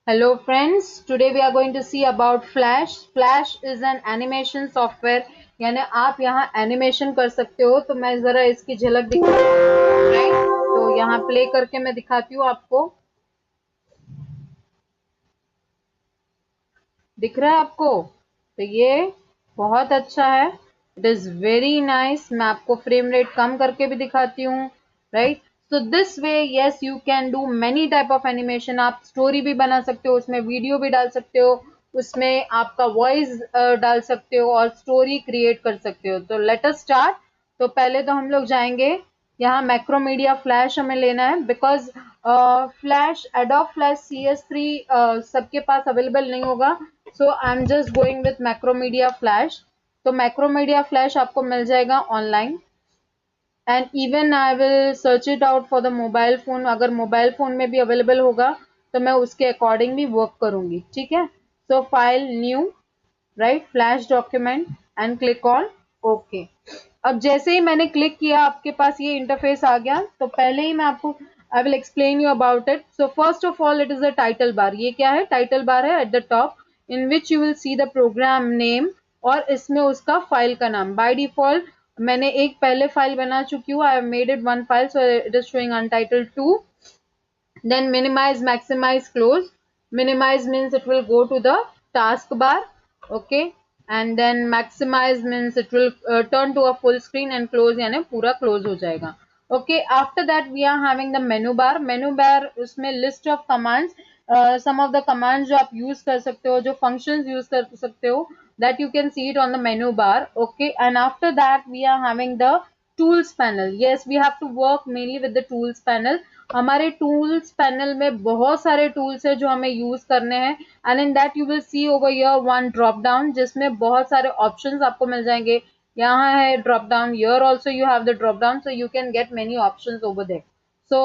Hello friends, today we are going to see about Flash. Flash is an animation software, यानी आप यहाँ animation कर सकते हो। तो मैं जरा इसकी झलक दिखाती हूँ, राइट? तो यहाँ प्ले करके मैं दिखाती हूँ आपको। दिख रहा है आपको? तो ये बहुत अच्छा है, इट इज वेरी नाइस। मैं आपको फ्रेम रेट कम करके भी दिखाती हूँ, right? So this way yes you can do many type of animation. आप स्टोरी भी बना सकते हो, उसमें वीडियो भी डाल सकते हो, उसमें आपका वॉइस डाल सकते हो और स्टोरी क्रिएट कर सकते हो। तो लेट अस स्टार्ट। तो पहले तो हम लोग जाएंगे यहाँ मैक्रोमीडिया फ्लैश हमें लेना है, because flash adobe flash CS3 सबके पास अवेलेबल नहीं होगा। So I am just going with Macromedia Flash. तो मैक्रोमीडिया फ्लैश आपको मिल जाएगा online, and even I will search it out for the mobile phone. अगर मोबाइल फोन में भी अवेलेबल होगा तो मैं उसके अकॉर्डिंग भी वर्क करूंगी, ठीक है? So file new, right, flash document and click on okay. अब जैसे ही मैंने क्लिक किया आपके पास ये इंटरफेस आ गया। तो पहले ही मैं आपको I will explain you about it. So first of all it is a title bar. ये क्या है? टाइटल बार है at the top, in which you will see the program name, और इसमें उसका फाइल का नाम। बाय डिफॉल्ट मैंने एक पहले फाइल बना चुकी हूँ, I have made it one file, so it is showing untitled 2. Then minimize, maximize, close. Minimize means it will go to the taskbar, okay? And then maximize means it will turn to a full screen, and close यानी पूरा close हो जाएगा. Okay, after that we are having the menu bar. Menu bar उसमें list of commands, some of the commands जो आप use कर सकते हो, जो functions use कर सकते हो, that you can see it on the menu bar. Okay, and after that we are having the tools panel. Yes, we have to work mainly with the tools panel. हमारे tools panel में बहुत सारे tools है जो हमें use करने हैं, and in that you will see over here one drop down, जिसमें बहुत सारे ऑप्शंस आपको मिल जाएंगे। यहाँ है drop down, here also you have the drop down, so you can get many options over there. So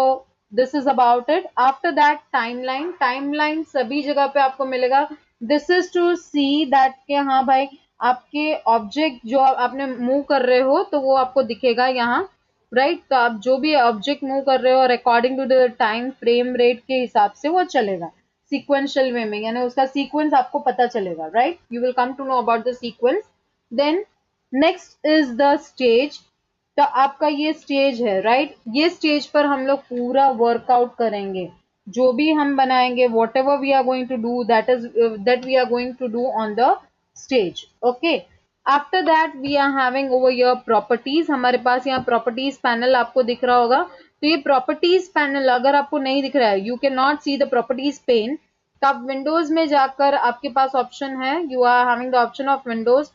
this is about it. After that timeline. Timeline सभी जगह पे आपको मिलेगा। This is to see that के हाँ भाई आपके object जो आपने मूव कर रहे हो तो वो आपको दिखेगा यहाँ, राइट? तो आप जो भी ऑब्जेक्ट मूव कर रहे हो और according to the time frame rate के हिसाब से वो चलेगा सीक्वेंशियल वे में, यानी उसका सीक्वेंस आपको पता चलेगा, right? You will come to know about the sequence. Then next is the stage. तो आपका ये स्टेज है, राइट? ये स्टेज पर हम लोग पूरा वर्कआउट करेंगे। जो भी हम बनाएंगे, whatever we are going to do, that we are going to do on the stage, okay? After that we are having over your properties. हमारे पास यहाँ प्रॉपर्टीज पैनल आपको दिख रहा होगा। तो ये प्रॉपर्टीज पैनल अगर आपको नहीं दिख रहा है, you can not see the properties pane, तो आप विंडोज में जाकर आपके पास ऑप्शन है, you are having the option of Windows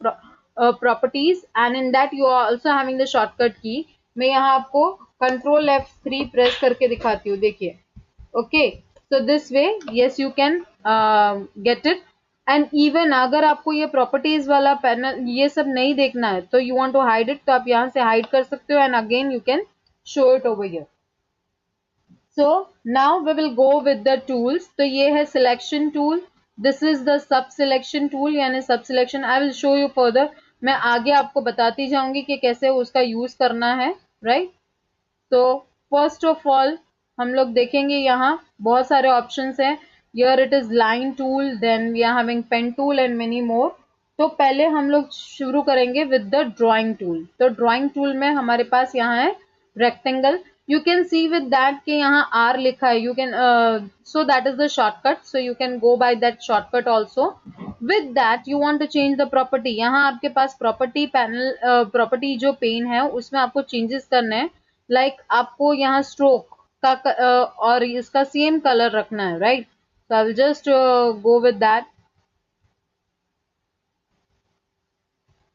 properties, and in that you are also having the shortcut key. मैं यहाँ आपको कंट्रोल F3 प्रेस करके दिखाती हूँ, देखिए। Okay, so this way yes you can get it. And even अगर आपको ये प्रॉपर्टीज वाला पैनल ये सब नहीं देखना है, तो you want to hide it, तो आप यहाँ से हाइड कर सकते हो, and again you can show it over here. So now we will go with the tools. तो ये है selection tool, this is the sub selection tool, यानी sub selection. I will show you further, मैं आगे आपको बताती जाऊंगी कि कैसे उसका यूज करना है, राइट? तो फर्स्ट ऑफ ऑल हम लोग देखेंगे यहाँ बहुत सारे ऑप्शंस हैं। Here it is line tool, then we are having pen tool and many more. तो पहले हम लोग शुरू करेंगे विद द ड्राइंग टूल। तो ड्राइंग टूल में हमारे पास यहाँ है rectangle. You can see with that के यहाँ R लिखा है, you can so that is the shortcut, so you can go by that shortcut also. With that you want to change the property. यहाँ आपके पास प्रॉपर्टी पैनल, प्रॉपर्टी जो pen है उसमें आपको चेंजेस करने हैं। लाइक आपको यहाँ स्ट्रोक का और इसका सेम कलर रखना है, राइट? तो आई will just go with that,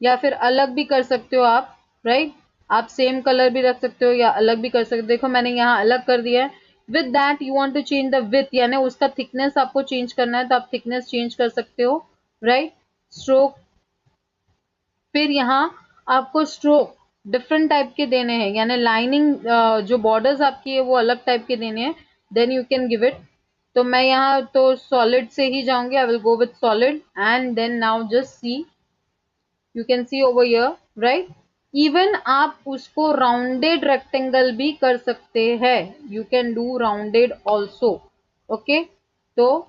या फिर अलग भी कर सकते हो आप, राइट? आप सेम कलर भी रख सकते हो या अलग भी कर सकते हो। देखो मैंने यहाँ अलग कर दिया है। With that you want to change the width, यानी उसका थिकनेस आपको चेंज करना है, तो आप थिकनेस चेंज कर सकते हो, राइट? स्ट्रोक, फिर यहाँ आपको स्ट्रोक डिफरेंट टाइप के देने हैं, यानी लाइनिंग जो बॉर्डर्स आपकी है वो अलग टाइप के देने हैं, then you can give it. तो मैं यहाँ तो सॉलिड से ही जाऊंगी, I will go with solid, and then now just see, you can see over here, right? Even आप उसको राउंडेड रेक्टेंगल भी कर सकते हैं, you can do rounded also, okay? तो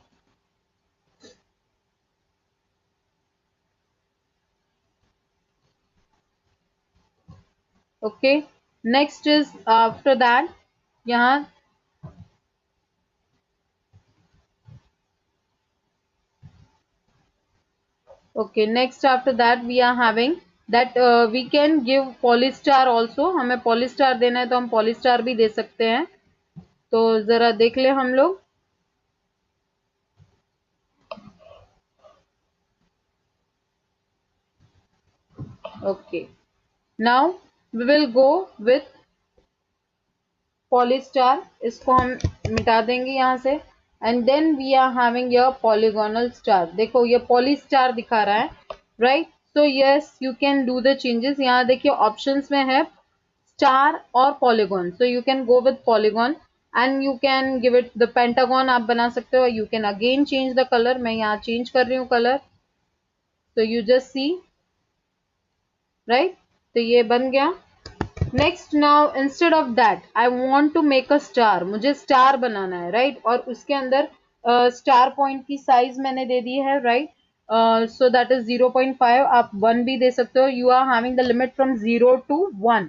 okay, next is after that यहाँ okay, next after that we are having that we can give polystar also. हमें polystar देना है तो हम polystar भी दे सकते हैं, तो जरा देख ले हम लोग. Okay, now we will go with polystar. इसको हम मिटा देंगे यहाँ से. And then we are having your polygonal star. देखो ये polystar दिखा रहा है, right? So yes, you can do the changes. यहाँ देखिए options में है star और polygon. So you can go with polygon and you can give it the pentagon आप बना सकते हो. You can again change the color. मैं यहाँ change कर रही हूँ color. So you just see, right? तो ये बन गया. Next now instead of that I want to make a star. मुझे स्टार बनाना है, राइट? और उसके अंदर स्टार पॉइंट की साइज मैंने दे दी है, राइट? So that is 0.5. आप 1 भी दे सकते हो. You are having the limit from 0 to 1.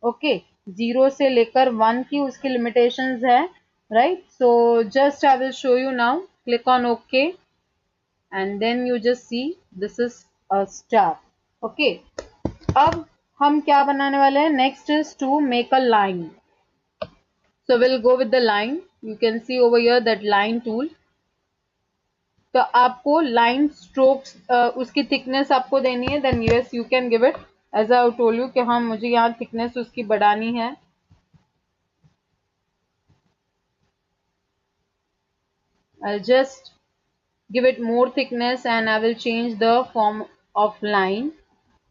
Okay, 0 से लेकर 1 की उसकी लिमिटेशंस है, right? So just I will show you now. Click on okay and then you just see this is a star. Okay, अब हम क्या बनाने वाले हैं? Next is to make a line. So will go with the line. You can see over here that line tool. तो आपको line strokes उसकी thickness आपको देनी है. Then yes you can give it as I told you कि हाँ मुझे यहाँ थिकनेस उसकी बढ़ानी है. I just give it more thickness and I will change the form of line.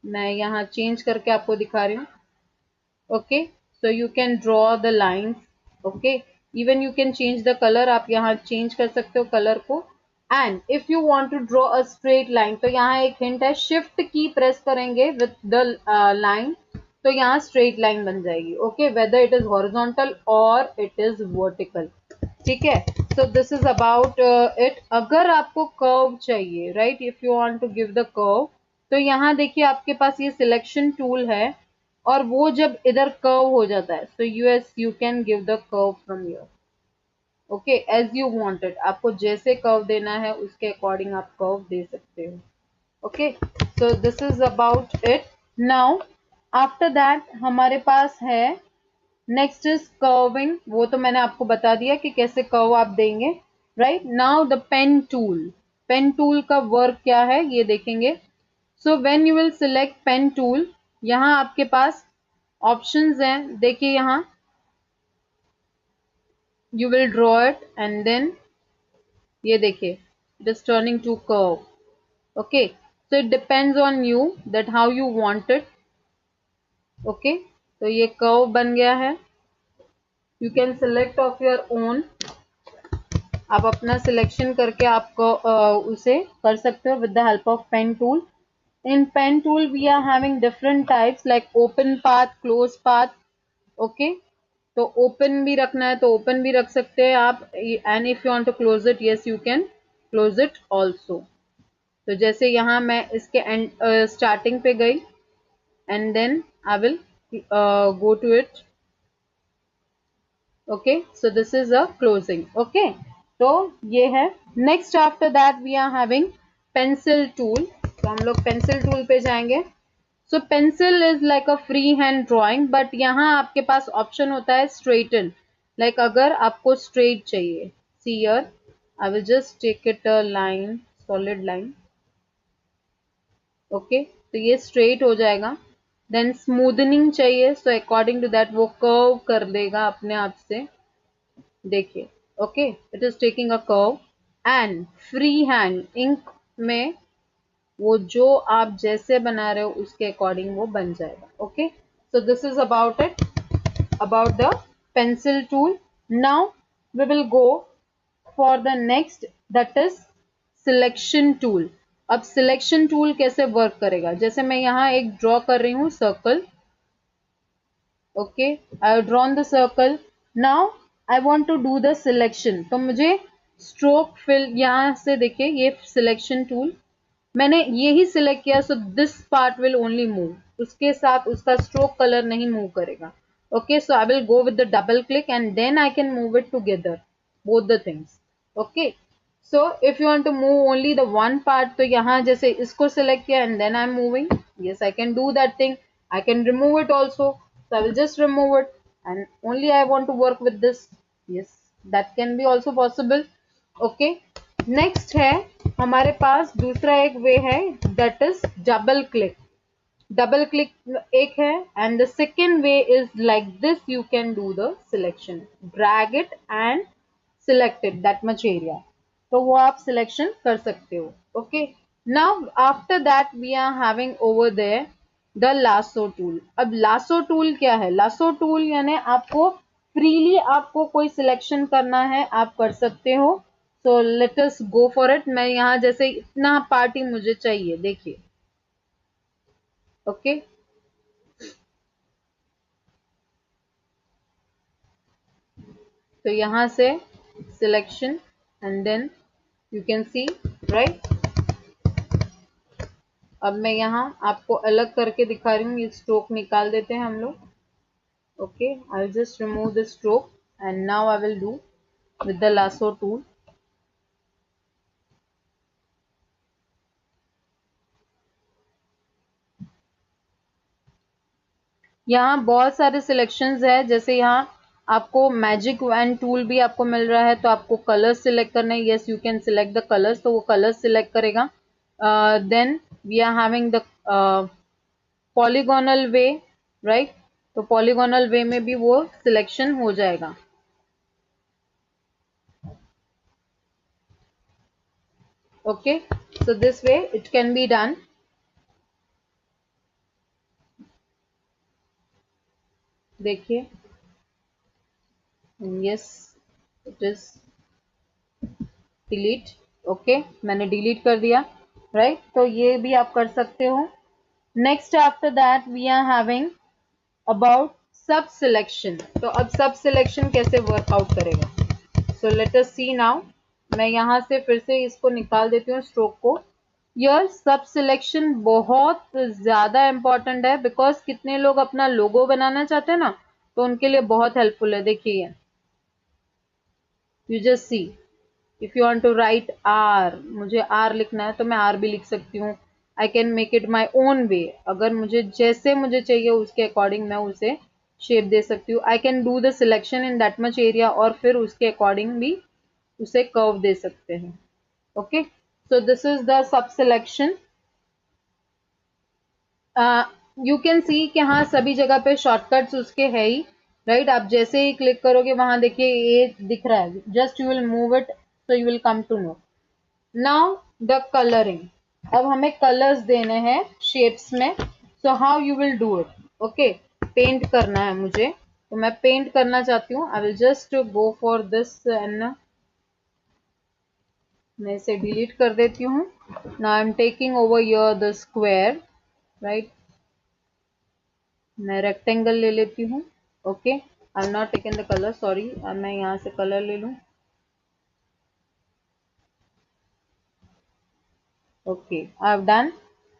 मैं यहाँ change करके आपको दिखा रही हूँ. Okay, so you can draw the lines. Okay, even you can change the color. आप यहाँ change कर सकते हो color को. And if you want to draw a straight line, तो यहाँ एक hint है, shift की press करेंगे with the line, तो यहाँ straight line बन जाएगी. Okay, whether it is horizontal or it is vertical. ठीक है, so this is about it. अगर आपको curve चाहिए, right? If you want to give the curve, तो यहाँ देखिए आपके पास ये selection tool है और वो जब इधर कर्व हो जाता है, so yes you can give the curve from here. Okay, as you want it. आपको जैसे कर्व देना है उसके अकॉर्डिंग आप कर्व दे सकते हो. Okay, so this is about it. Now after that हमारे पास है नेक्स्ट इज कर्विंग. वो तो मैंने आपको बता दिया कि कैसे कर्व आप देंगे, right? Now the pen tool. Pen tool का वर्क क्या है ये देखेंगे. So when you will select pen tool, यहाँ आपके पास ऑप्शंस हैं. देखिए यहाँ you will draw it and then ये देखिए it is turning to curve. Okay, so it depends on you that how you want it. Okay, तो ये कर्व बन गया है. You can select of your own. आप अपना सिलेक्शन करके आपको उसे कर सकते हो with the help of pen tool. In pen tool we are having different types like open path, close path. Okay, तो open भी रखना है तो open भी रख सकते हैं आप, and if you want to close it, yes you can close it also. तो जैसे यहाँ मैं इसके end starting पे गई and then I will go to it. Okay, so this is a closing. Okay, तो ये है. Next after that we are having pencil tool. तो हम लोग पेंसिल टूल पे जाएंगे. So pencil is like a free hand drawing, but यहाँ आपके पास ऑप्शन होता है स्ट्रेटन. लाइक अगर आपको स्ट्रेट चाहिए, see here I will just take it a line, solid line. Okay, तो ये स्ट्रेट हो जाएगा. देन स्मूदनिंग चाहिए, सो अकॉर्डिंग टू दैट वो कर्व कर देगा अपने आप से. देखिए, okay, it is taking a curve. And free hand ink में वो जो आप जैसे बना रहे हो उसके अकॉर्डिंग वो बन जाएगा. Okay, so this is about it, about the pencil tool. Now we will go for the next, that is selection tool. अब सिलेक्शन टूल कैसे वर्क करेगा? जैसे मैं यहाँ एक ड्रॉ कर रही हूँ circle. Okay, I have drawn the circle. Now I want to do the selection. तो मुझे स्ट्रोक फिल, यहाँ से देखिए ये सिलेक्शन टूल मैंने यही सिलेक्ट किया, so this part will only move. उसके साथ उसका स्ट्रोक कलर नहीं मूव करेगा. Okay, so I will go with the double click and then I can move it together, both the things. Okay, so if you want to move only the one part, तो यहाँ जैसे इसको select किया and then I'm moving. Yes, I can do that thing. I can remove it also. So I will just remove it and only I want to work with this. Yes, that can be also possible. Okay, next है हमारे पास दूसरा एक way है, that is double click. Double click एक है and the second way is like this. You can do the selection, drag it and select it that much area, तो वो आप selection कर सकते हो. Okay, now after that we are having over there the lasso tool. अब lasso tool क्या है? lasso tool यानी आपको freely आपको कोई selection करना है आप कर सकते हो. So let us go for it. मैं यहाँ जैसे इतना पार्ट ही मुझे चाहिए, देखिए. Okay, तो यहाँ से selection and then you can see, right. अब मैं यहाँ आपको अलग करके दिखा रही हूँ. ये स्ट्रोक निकाल देते हैं हम लोग. Okay, I will just remove the stroke and now I will do with the lasso tool. यहाँ बहुत सारे सिलेक्शंस है, जैसे यहाँ आपको मैजिक वैन टूल भी आपको मिल रहा है, तो आपको कलर्स सिलेक्ट करना है. Yes, you can select the colours, तो वो कलर्स सिलेक्ट करेगा. Then we are having the polygonal way, right. तो पॉलीगोनल वे में भी वो सिलेक्शन हो जाएगा. Okay, so this way it can be done. देखिए, yes, it is delete. Okay, मैंने डिलीट कर दिया, राइट. तो ये भी आप कर सकते हो. Next after that we are having about sub selection. तो अब सब सिलेक्शन कैसे वर्कआउट करेगा? So let us see now. मैं यहाँ से फिर से इसको निकाल देती हूँ स्ट्रोक को. यह सब सिलेक्शन बहुत ज्यादा इंपॉर्टेंट है, बिकॉज कितने लोग अपना लोगो बनाना चाहते हैं ना, तो उनके लिए बहुत हेल्पफुल है. देखिए, you just see, if you want to write R, मुझे आर लिखना है तो मैं आर भी लिख सकती हूँ. I can make it my own way. अगर मुझे जैसे मुझे चाहिए उसके अकॉर्डिंग मैं उसे शेप दे सकती हूँ. I can do the selection in that much area और फिर उसके अकॉर्डिंग भी उसे कर्व दे सकते हैं. Okay, so this is the sub selection. You can सी कि हाँ सभी जगह पे शॉर्टकट्स उसके है ही, राइट. आप जैसे ही क्लिक करोगे वहां देखिए ये दिख रहा है. Just you will move it, so you will come to know. Now the colouring. अब हमें कलर्स देने हैं शेप्स में. So how you will do it? Okay, paint करना है मुझे, तो मैं पेंट करना चाहती हूँ. I will just go for this and मैं इसे डिलीट कर देती हूँ. Now I am taking over your the square, right. मैं रेक्टेंगल ले लेती हूँ. Okay, I am not taken the colour, sorry. मैं यहाँ से कलर ले लूँ. Okay, I have done.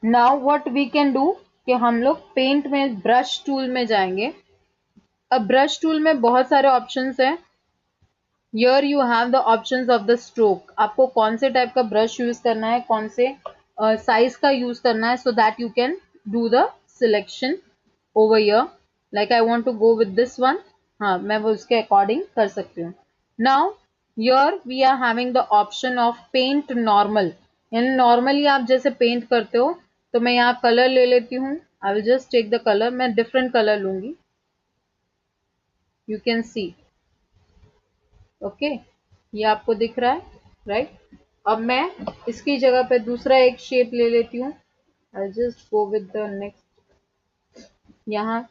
Now what we can do कि हम लोग पेंट में ब्रश टूल में जाएंगे. अब ब्रश टूल में बहुत सारे ऑप्शंस हैं. Here you have the options of the stroke. आपको कौन से टाइप का ब्रश यूज करना है, कौन से साइज का यूज करना है, so that you can do the selection over here. Like I want to go with this one. हाँ, मैं वो उसके अकॉर्डिंग कर सकती हूँ. Now here we are having the option of paint normal. यानी नॉर्मली आप जैसे पेंट करते हो, तो मैं यहाँ कलर ले लेती हूँ. I will just take the color. मैं डिफरेंट कलर लूंगी. You can see. Okay, ये आपको दिख रहा है, राइट. अब मैं इसकी जगह पे दूसरा एक शेप ले लेती हूँ. I'll just go with the next. यहाँ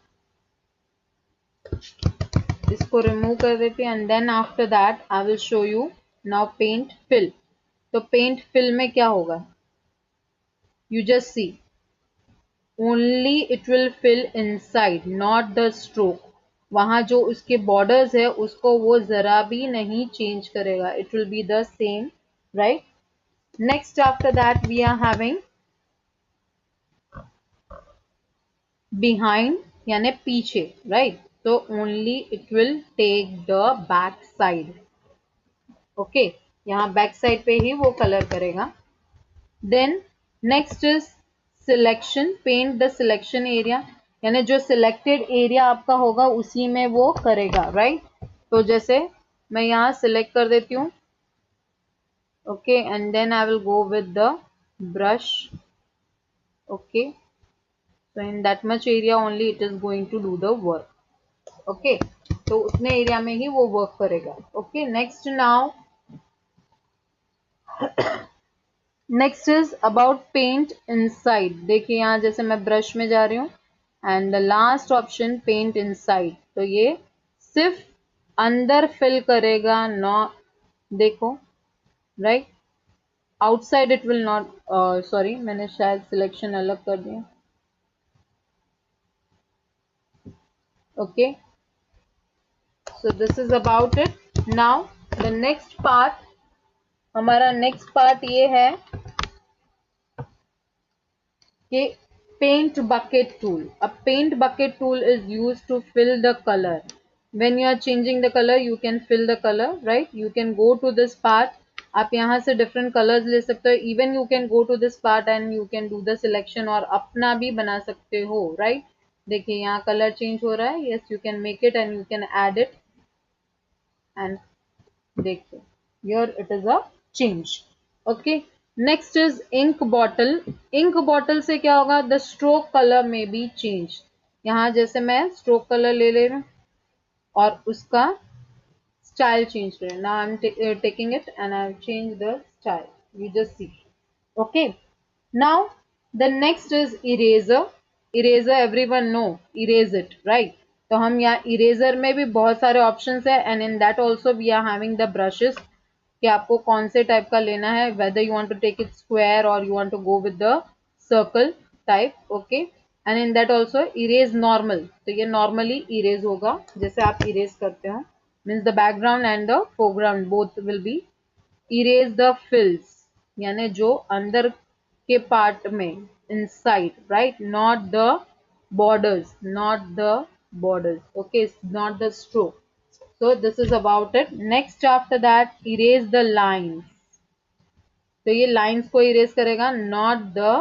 इसको रिमूव कर देते हैं and then after that I will show you. Now paint fill. तो पेंट फिल में क्या होगा? You just see, only it will fill inside, not the stroke. वहां जो उसके बॉर्डर्स है उसको वो जरा भी नहीं चेंज करेगा. It will be the same, right. Next after that we are having behind यानी पीछे, right? So only it will take the back side. Okay, यहाँ बैक साइड पे ही वो कलर करेगा. Then next is selection. Paint the selection area, यानी जो selected area आपका होगा उसी में वो करेगा, राइट? तो जैसे मैं यहाँ सिलेक्ट कर देती हूँ. Okay, and then I will go with the brush. Okay, so in that much area only it is going to do the work. Okay, तो उतने एरिया में ही वो वर्क करेगा. Okay, next now next is about paint inside. देखिए यहाँ जैसे मैं ब्रश में जा रही हूँ and the last option paint inside. तो ये सिर्फ अंदर फिल करेगा, नॉट, देखो, right? Outside it will not. Sorry, मैंने शायद सिलेक्शन अलग कर दिया. Okay, so this is about it. Now the next part, हमारा नेक्स्ट पार्ट ये है कि paint bucket tool. A paint bucket tool is used to fill the color. When you are changing the color, you can fill the color, right? You can go to this part. आप यहाँ से different colors ले सकते हो. Even you can go to this part and you can do the selection और अपना भी बना सकते हो, right? देखिए यहाँ color change हो रहा है. Yes, you can make it and you can add it. And देखिए here it is a change. Okay, next is ink bottle. Ink bottle से क्या होगा? द स्ट्रोक कलर में बी चेंज. यहाँ जैसे मैं स्ट्रोक कलर ले रही हूँ और उसका स्टाइल चेंज कर रही हूँ. Now I am taking it and I change the style. You just see. Okay, now the next is eraser. Eraser everyone know, erase it, right? तो हम यहाँ इरेजर में भी बहुत सारे ऑप्शंस है and in that also we are having the brushes कि आपको कौन से टाइप का लेना है, whether you want to take it square और you want to go with the circle type. Okay, and in that also erase normal. तो ये नॉर्मली इरेज होगा जैसे आप इरेज करते हो, means the background and the foreground both will be. Erase the fills, यानी जो अंदर के पार्ट में, inside, right? Not the borders, not the borders. Okay, not the stroke. So this is about it. Next after that, erase the lines. तो ये lines को erase करेगा, not the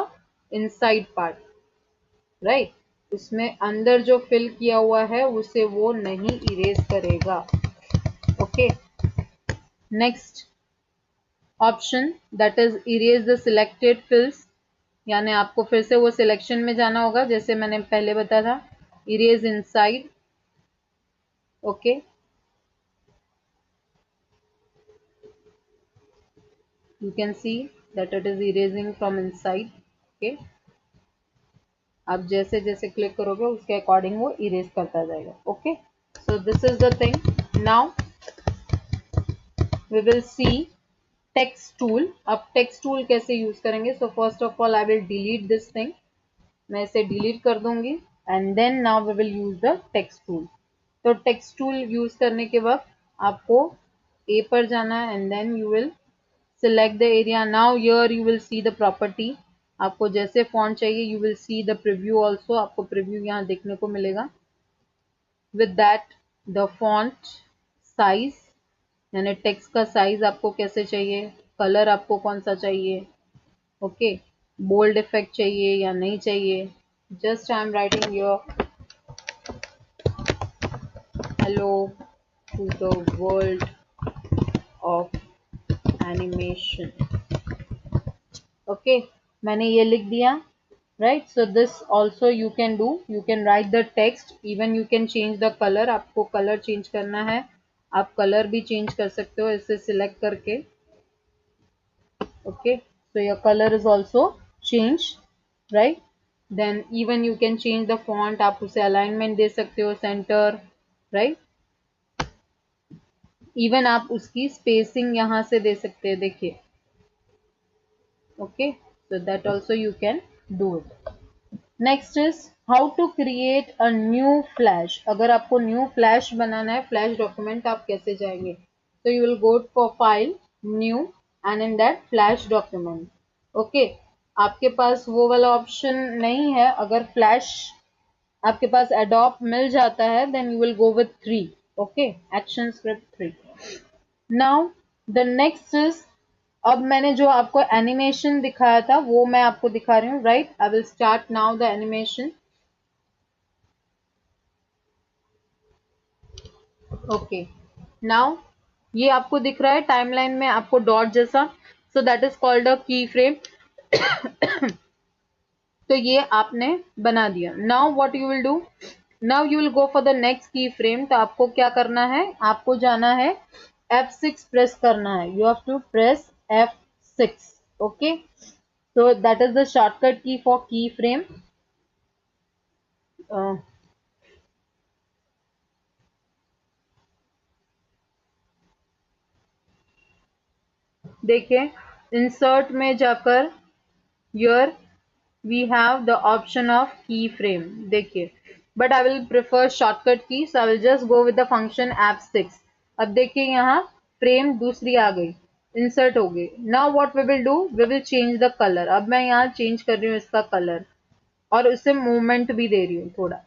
inside part, right? उसमें अंदर जो fill किया हुआ है उसे वो नहीं erase करेगा. Okay. Next option, that is erase the selected fills. यानी आपको फिर से वो सिलेक्शन में जाना होगा जैसे मैंने पहले बताया था. Erase inside. Okay. You can see that it is erasing from inside. Okay. आप जैसे जैसे क्लिक करोगे उसके अकॉर्डिंग वो इरेज करता जाएगा. Okay, so this is the thing. Now we will see text tool. अब टेक्स्ट टूल कैसे यूज करेंगे? So first of all I will delete this thing. मैं इसे डिलीट कर दूंगी and then now we will use the text tool. तो text tool use करने के वक्त आपको ए पर जाना है and then you will select the area. Now here you will see the property. आपको जैसे फॉन्ट चाहिए you will see the preview also. आपको प्रीव्यू यहाँ देखने को मिलेगा. with that the font size, यानी टेक्स्ट का साइज आपको कैसे चाहिए, कलर आपको कौन सा चाहिए, ओके, बोल्ड इफेक्ट चाहिए या नहीं चाहिए. Just I am writing your hello to the world of animation. Okay, मैंने ये लिख दिया, राइट? So this also you can do. You can write the text, even you can change the colour. आपको कलर चेंज करना है, आप colour भी चेंज कर सकते हो इसे सिलेक्ट करके. Okay, so your colour is also change, right? Then even you can change the font. आप उसे अलाइनमेंट दे सकते हो, सेंटर, राइट? इवन आप उसकी स्पेसिंग यहाँ से दे सकते हैं, देखिए. Okay, so that also you can do it. Next is how to create a new flash. अगर आपको new flash बनाना है, flash document, आप कैसे जाएंगे? So you will go for file, new, and in that flash document. Okay, आपके पास वो वाला option नहीं है अगर flash आपके पास adopt मिल जाता है, then you will go with 3. Okay, action script 3. Now the next is, अब मैंने जो आपको एनिमेशन दिखाया था वो मैं आपको दिखा रही हूँ, right? I will start now the animation. Okay, now ये आपको दिख रहा है टाइमलाइन में आपको डॉट जैसा, सो दैट इज कॉल्ड अ की फ्रेम. तो ये आपने बना दिया. Now what you will do, now you will go for the next की फ्रेम. तो आपको क्या करना है, आपको जाना है F6 प्रेस करना है. You have to press F6. Okay, so that is the shortcut key for keyframe. देखिए इंसर्ट में जाकर here we have the option of keyframe. देखिए, but I will prefer shortcut key, so I will just go with the function F6. अब देखिए यहाँ frame दूसरी आ गई, insert हो गई. now what we will do, we will change the color. अब मैं यहाँ चेंज कर रही हूँ इसका कलर और उससे मूवमेंट भी दे रही हूँ थोड़ा.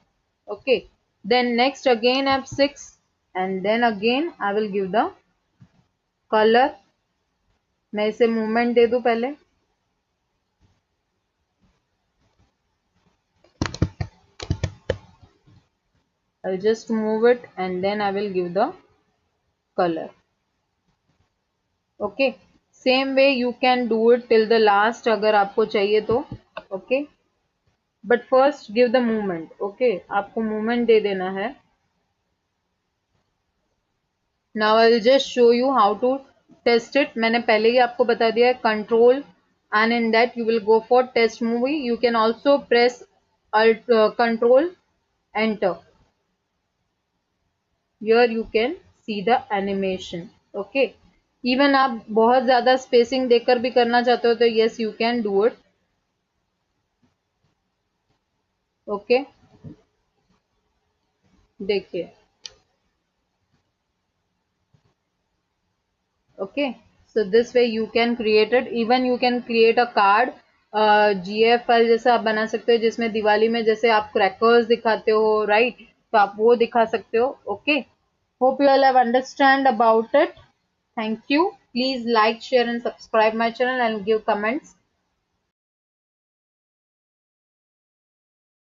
Okay, then next again F6 and then again I will give the color. मैं इसे मूवमेंट दे दूं पहले. I'll just move it and then I will give the color. Okay, same way you can do it till the last अगर आपको चाहिए तो. Okay, but first give the movement. Okay, आपको movement दे देना है. Now I will just show you how to test it. मैंने पहले ही आपको बता दिया है, control and in that you will go for test movie. You can also press alt control enter. Here you can see the animation. Okay, even आप बहुत ज़्यादा spacing देकर भी करना चाहते हो तो yes you can do it. Okay, देखिए. Okay, so this way you can create it. Even you can create a card. GF file जैसा आप बना सकते हो जिसमें दिवाली में जैसे आप क्रैकर्स दिखाते हो, राइट? तो आप वो दिखा सकते हो. Okay, hope you all have understand about it. Thank you. Please like, share and subscribe my channel and give comments.